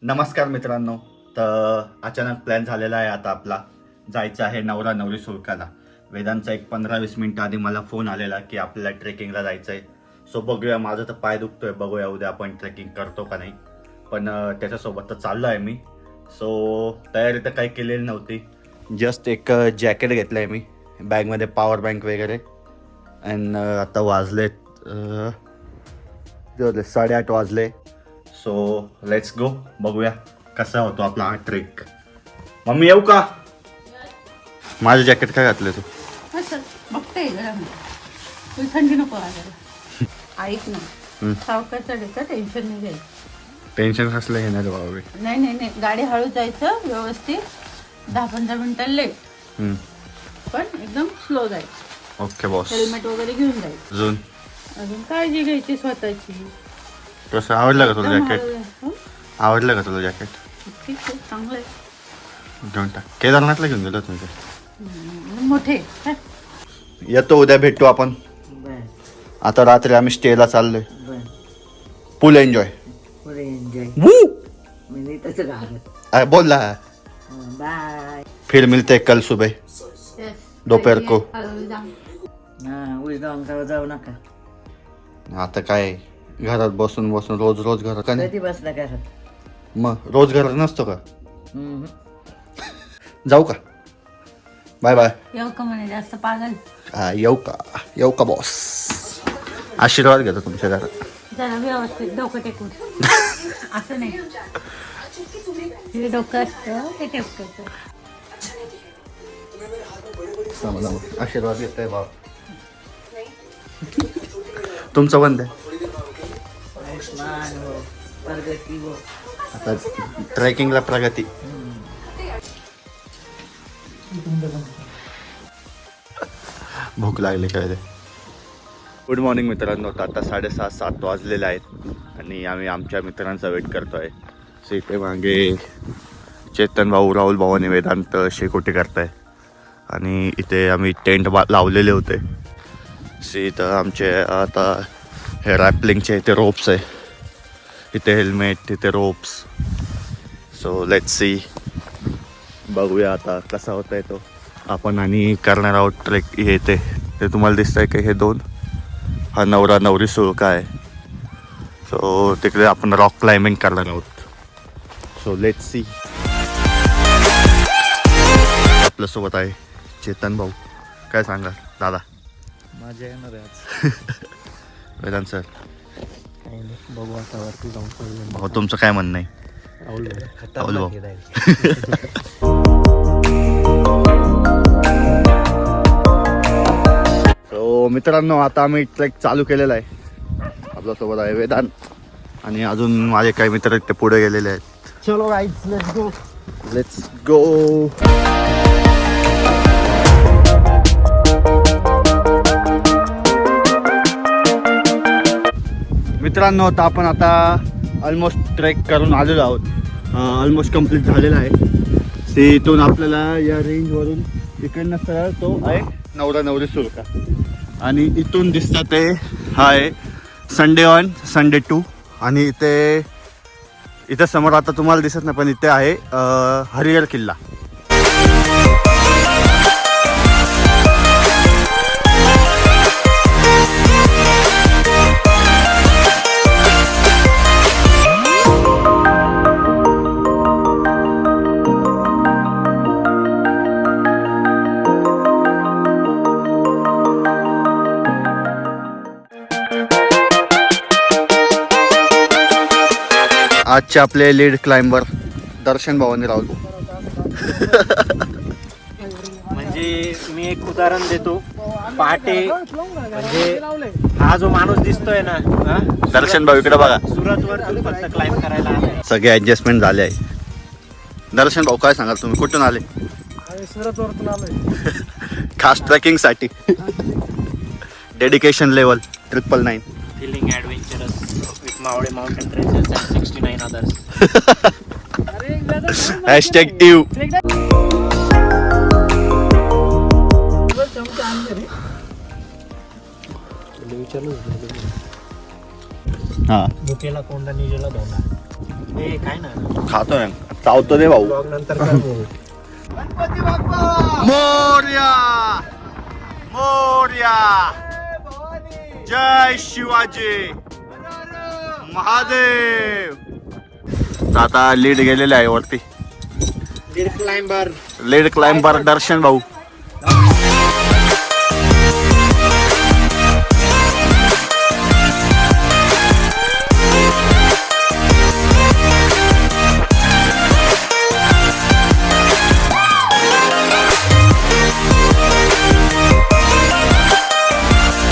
नमस्कार मित्रांनो. तर अचानक प्लॅन झालेला आहे आता आपला जायचं आहे नवरा नवरी सुरकाला. वेदांचा एक 15-20 मिनिटं आधी मला फोन आलेला की आपल्याला ट्रेकिंगला जायचं आहे. सो बघूया, माझं तर पाय दुखतोय, बघूया उद्या आपण ट्रेकिंग करतो का नाही. पण त्याच्यासोबत तर चाललो आहे मी. सो तयारी तर काही केलेली नव्हती, जस्ट एक जॅकेट घेतलं आहे मी, बॅगमध्ये पॉवर बँक वगैरे. अँड आता वाजलेत 8:30 वाजले. सो लेट्स गो, बघूया कसा होतो आपला हा ट्रेक. मम्मी येऊ का? माझं जॅकेट काय घातलं तू? बघते तुला थंडी नको वाजायला. ऐक ना, सावकाश चढायचं, टेन्शन नाही घ्यायचं. टेन्शन कसलं घेणार बाबा? नाही, गाडी हळू जायचं, व्यवस्थित 10-15 मिनिटं लेट, पण एकदम स्लो जायचं. Okay boss. हेल्मेट वगैरे घेऊन जायचं. अजून काळजी घ्यायची स्वतःची. कसं आवडलं का तुला एकदम जॅकेट? हळू. आवडलं का तुला जॅकेट? ठीक आहे, चांगलं आहे. घेऊन टाक. केदारनाथला घेऊन गेलो तुम्ही ते? मोठे येतो, उद्या भेटू आपण. आता रात्री आम्ही स्टेला चाललोय. फुल एन्जॉय. बोल ना. बाय. फिर मिलते कल सुबह दोपहर को. जाऊ नका. आता काय घरात बसून रोज घरात का नाही? कधी बसला घरात? मग रोज घरात नसतो का? जाऊ का? Bye bye. येऊ का म्हणे जास्त पागल? येऊ का बॉस? आशीर्वाद घेतो तुमच्या घरात. जरा व्यवस्थित डोकं टेकून. असं नाही, हे डोकं असतं ते टेकतं. आशीर्वाद घेतोय बाबा. तुमचं बंद आहे आता. ट्रेकिंगला प्रगती. भूक लागली काय ते. गुड मॉर्निंग मित्रांनो. आता 6:30-7 वाजलेले आहेत आणि आम्ही आमच्या मित्रांचा वेट करतोय. इथे मागे चेतन भाऊ, राहुल भाऊ आणि वेदांत शेकोटी करताय. आणि इथे आम्ही टेंट लावलेले होते. इथं आमचे आता हे रॅपलिंगचे इथे रोप्स आहे. इथे हेल्मेट, तिथे रोप्स. सो लेट्स सी, बघूया आता कसा होता आहे तो. आपण आणि करणार आहोत ट्रेक. हे ते तुम्हाला दिसतंय का, हे 2 हा नवरा नवरी सुळका आहे. सो तिकडे आपण रॉक क्लाइम्बिंग करणार आहोत. So let's see. आपल्यासोबत आहे चेतन भाऊ. काय सांगा दादा? मजा येणार आहे आज. वेदांत सर, काही नाही, बघू आता वरती जाऊन. भाऊ तुमचं काय म्हणणं आहे? राहुल भाऊ. सो मित्रांनो, आता आम्ही ट्रेक चालू केलेला आहे. आपल्यासोबत आहे वेदांत आणि अजून माझे काही मित्र ते पुढे गेलेले आहेत. चलो गाइस, लेट्स गो. मित्रांनो, आता आपण ऑलमोस्ट ट्रेक करून आलेलो आहोत. ऑलमोस्ट कंप्लीट झालेला आहे. इथून आपल्याला या रेंजवरून इकडनं सरळ तो आहे नवरा नवरी सुरका. आणि इथून दिसतात ते हा आहे संडे 1 संडे 2. आणि इथे समोर आता तुम्हाला दिसत नाही, पण इथे आहे हरिहर किल्ला. आजचे आपले लीड क्लाइंबर दर्शन भाऊ आणि राहुल. म्हणजे मी एक उदाहरण देतो. पहाटे म्हणजे हा जो माणूस दिसतोय ना, दर्शन भाऊ इकडे बघा. सुरत वर फक्त क्लाइंब करायला आलाय. सगळे ऍडजस्टमेंट झाले आहे. दर्शन भाऊ काय सांगाल तुम्ही? कुठून आले? सुरत वरतून आलोय खास ट्रेकिंग साठी. Dedication level 999. Feeling adventurous with Mavale mountain trekkers and 69 others. #EU. विचारलं हां भुकेला कोंडा निजेला धोंडा. हे काय ना खातोय चावतो दे भाऊ. ब्लॉग नंतर कर भाऊ. मोरया मोरया जय शिवाजी महादेव. आता लीड गेलेले आहे वरती. लीड क्लाइंबर दर्शन भाऊ.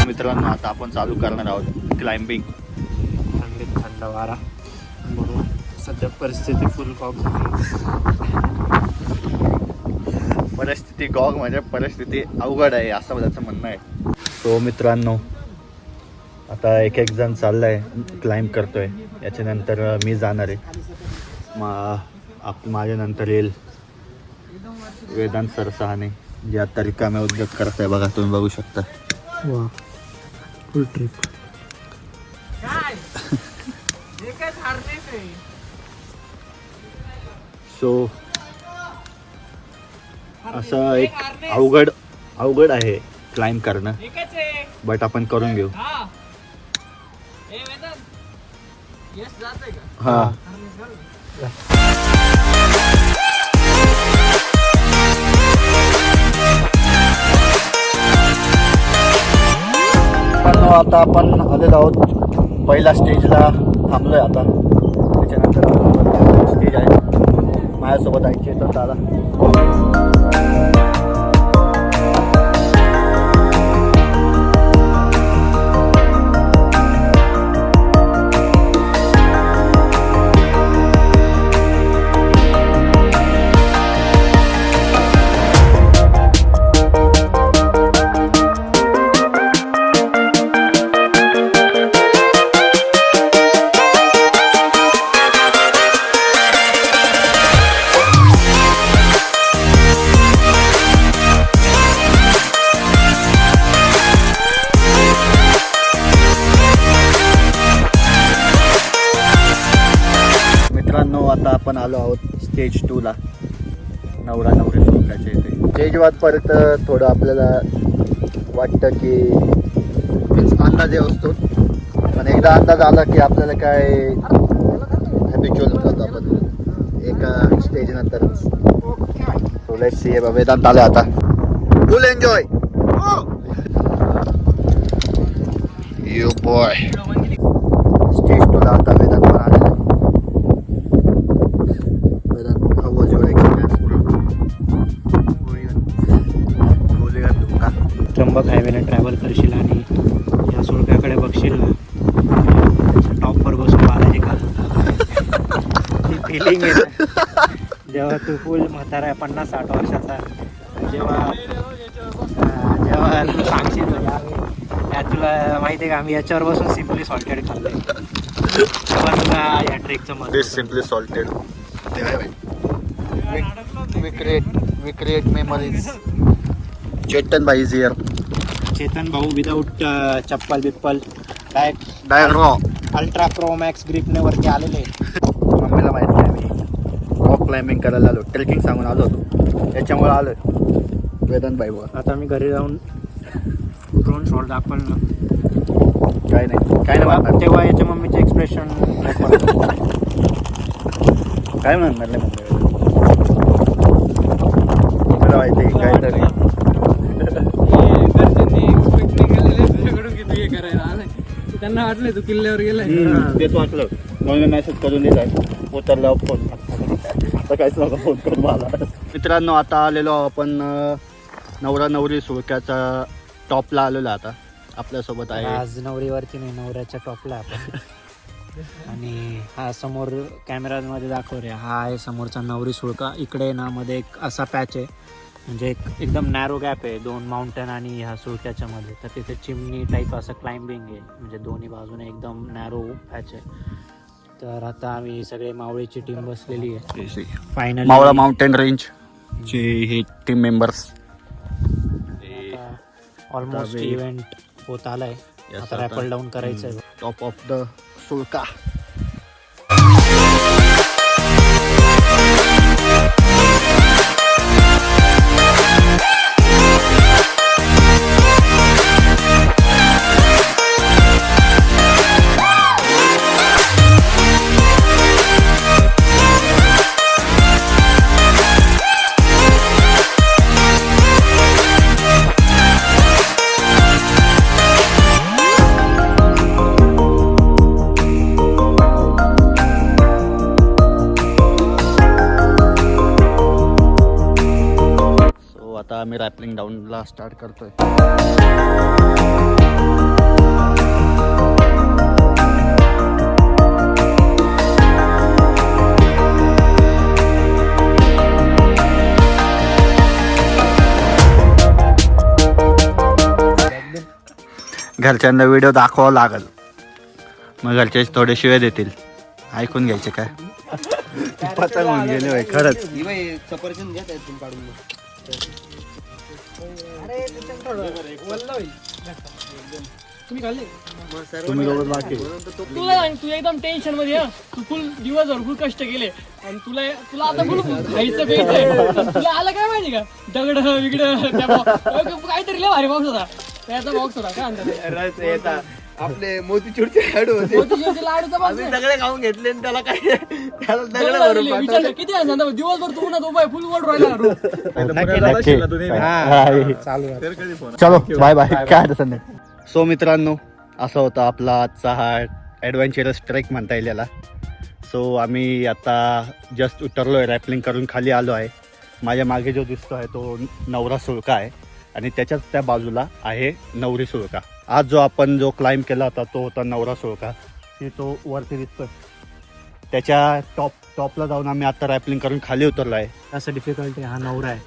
मित्रांनो आता आपण चालू करणार आहोत क्लाइम्बिंग. थंड वारा म्हणून सध्या परिस्थिती फुल कॉक परिस्थिती गॉग म्हणजे परिस्थिती अवघड आहे असं त्याचं म्हणणं आहे. सो मित्रांनो आता एक एक जण चाललाय क्लाइम्ब करतोय. याच्यानंतर मी जाणार आहे. माझ्या नंतर येईल वेदांत सर सहाने जे आता रिकामे उद्योग करत आहे. बघा तुम्ही बघू शकता. वा फुल ट्रिप. सो असं एक अवघड आहे क्लाइम्ब करणं. बट आपण करून घेऊ. हा आता आपण आलेलो आहोत पहिल्या स्टेजला. थांबलोय आता. त्याच्यानंतर स्टेज आहे. माझ्यासोबत ऐकचे तर दादा. आता आपण आलो आहोत स्टेज 2 ला. नवरा नवरी सोडायचे इथे. स्टेज वाद परत थोडं आपल्याला वाटतं की अंदाज असतो. पण एकदा अंदाज आला की आपल्याला काय हॅबिच्युअल होतो आपण एका स्टेज नंतर. So let's see. वेदांत आले आता. फुल एन्जॉय यू बॉय. स्टेज 2 ला आता वेदांत पण आलेला. त्र्यंबक हायवेला ट्रॅव्हल करशील आणि या सुळक्याकडे बघशील ना, टॉपवर बसून बालाजी का ती फिलिंग आहे जेव्हा तू फुल म्हातारा आहे 50-60 वर्षाचा. जेव्हा तू सांगशील या तुला माहिती आहे का आम्ही याच्यावर बसून सिम्पली सॉल्टेड खाल्लंय. तेव्हा तुला या ट्रेकचं मत simply salted. we create memories. Chetan भाई इज हियर. चेतन भाऊ विदाऊट चप्पल बिप्पल direct raw ultra pro max ग्रिपने वरती आलेले. मम्मीला माहिती आहे मी रॉक क्लाइम्बिंग करायला आलो. ट्रेकिंग सांगून आलो होतो त्याच्यामुळे आलो वेदांत भाई बघा. आता मी घरी जाऊन ड्रोन शॉट दाखवल ना. काय नाही म्हणणार. तेव्हा याच्या मम्मीचे एक्सप्रेशन काय म्हणणार नाही मम्मी. मला माहिती आहे काहीतरी. त्यांना वाटलं तू किल्ल्यावर गेलाय. तेच वाटलं म्हणून मेसेज करून दिलाय. उतरला फोन. आता काहीच नका फोन करून मला. मित्रांनो आता आलेलो आपण नवरा नवरी सुळक्याचा टॉपला आलेलो. आता आपल्यासोबत आहे. आज नवरीवरती नाही नवऱ्याच्या टॉपला आपण. आणि हा समोर कॅमेरामध्ये दाखव रे. हा आहे समोरचा नवरी सुळका. इकडे ना मध्ये एक असा पॅच आहे म्हणजे एकदम नॅरो गॅप आहे 2 माउंटेन आणि ह्या सुळक्याच्या मध्ये. तर तिथे चिमणी टाईप असं क्लाइम्बिंग आहे म्हणजे दोन्ही बाजूने एकदम नॅरो पॅच आहे. तर आता आम्ही सगळे मावळीची टीम बसलेली आहे. फायनली मावळा माउंटेन रेंज चे हे टीम मेंबर्स. ऑलमोस्ट इव्हेंट होत आलाय. आता रॅपल डाऊन करायचं आहे. टॉप ऑफ द सुळका. आता आम्ही रॅपलिंग डाऊनला स्टार्ट करतोय. घरच्यांना व्हिडिओ दाखवावा लागल, मग घरचे थोडे शिवे देतील, ऐकून घ्यायचे काय. पतंग होऊन गेले भाई खरंच. तुम्ही लोक बाकी तुला तू एकदम टेन्शन मध्ये आहे. तू फुल दिवसभर फुल कष्ट केले आणि तुला आता फुल खायचं प्यायचं. तुला आलं काय माहिती का, दगड बिगड काहीतरी लय भारी बॉक्स होता, त्याचा बॉक्स होता. काय म्हणतात आपले मोतीचूरचे लाडू होते, मोतीचूरचे लाडूचा box आहे. सगळे खाऊन घेतले आणि त्याला काय त्याला दगड दगड लागले. भरून विचारलं, किती आहे सांगा, दिवसभर तू उन्हात उभा आहे, फुल वर राहिला ना. चलो बाय बाय. काय अडचण नाही. सो मित्रांनो, असा होता आपला आजचा हा ॲडव्हेंचरस ट्रेक म्हणता येईल याला. सो आम्ही आता जस्ट उतरलो आहे, रॅपलिंग करून खाली आलो आहे. माझ्या मागे जो दिसतो आहे तो नवरा सुळका आहे आणि त्याच्याच त्या बाजूला आहे नवरी सुळका. आज जो आपण जो क्लाइंब केला होता तो होता नवरा सुळका, की तो वरती दिसतो. त्याच्या टॉपला जाऊन आम्ही आता रॅपलिंग करून खाली उतरलो आहे. असं डिफिकल्टी हा नवरा आहे.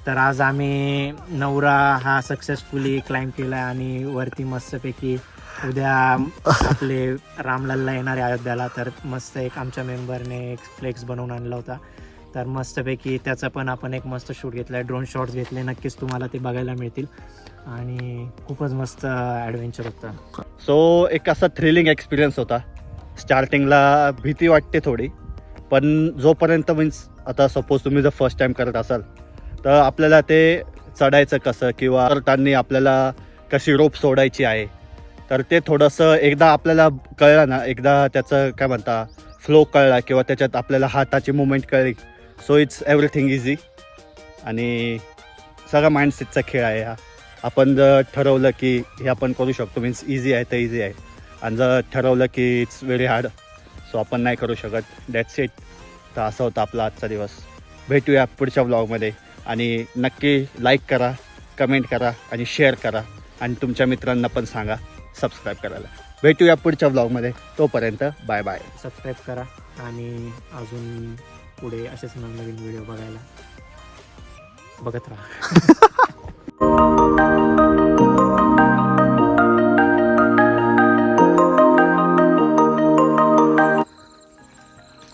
तर आज आम्ही नवरा हा सक्सेसफुली क्लाइंब केला आणि वरती मस्तपैकी उद्या आपले रामलालला येणार आहे अयोध्याला. तर मस्त एक आमच्या मेंबरने एक फ्लेक्स बनवून आणला होता. तर मस्तपैकी त्याचा पण आपण एक मस्त शूट घेतला आहे, ड्रोन शॉट्स घेतले. नक्कीच तुम्हाला ते बघायला मिळतील आणि खूपच मस्त ॲडव्हेंचर होता. सो एक असा थ्रिलिंग एक्सपिरियन्स होता. स्टार्टिंगला भीती वाटते थोडी, पण जोपर्यंत मीन्स आता सपोज तुम्ही जर फर्स्ट टाईम करत असाल तर आपल्याला ते चढायचं कसं किंवा करताना आपल्याला कशी रोप सोडायची आहे, तर ते थोडंसं एकदा आपल्याला कळलं ना, एकदा त्याचं काय म्हणता फ्लो कळला किंवा त्याच्यात आपल्याला हाताची मुवमेंट कळली, सो इट्स एव्हरीथिंग इझी. आणि सगळा माइंडसेटचा खेळ आहे हा. आपण जर ठरवलं की हे आपण करू शकतो, मीन्स इझी आहे तर इझी आहे, आणि जर ठरवलं की इट्स व्हेरी हार्ड सो आपण नाही करू शकत. That's it. तर असा होता आपला आजचा दिवस. भेटूया पुढच्या व्लॉगमध्ये आणि नक्की लाईक करा, कमेंट करा आणि शेअर करा आणि तुमच्या मित्रांना पण सांगा सबस्क्राईब करायला. भेटूया पुढच्या व्लॉगमध्ये. तोपर्यंत बाय बाय. सबस्क्राईब करा आणि अजून पुढे असेच नवीन व्हिडिओ बघायला बघत राहा.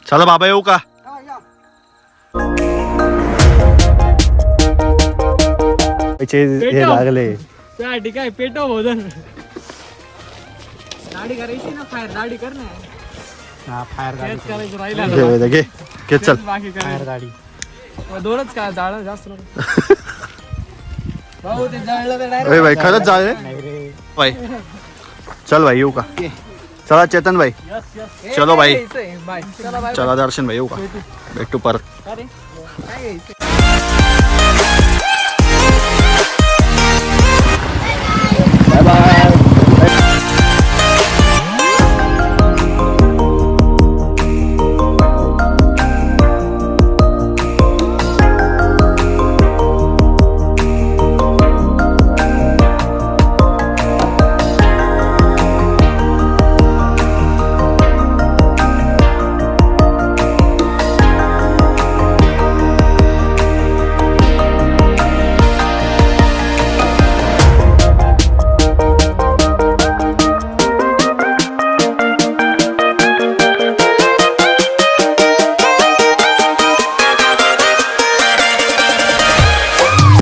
चला बाबा येऊ का. हे लागले त्यासाठी काय पेटो भोजन. दाढी करायची ना, दाढी कर ना. हा फायर गाडी, तेच करायचं राहिला. घे चल. बाकी काय फायर गाडी. दोनच काय जाळं जास्त नको. भाऊ ते जाळलं तर अरे भाई खरंच जाळे नाही रे. भाई. चल भाई येऊ का. चला चेतन भाई. चलो भाई. बाय. चला बाय. चला दर्शन भाई येऊ का. भेटू परत. अरे काय घ्यायचं?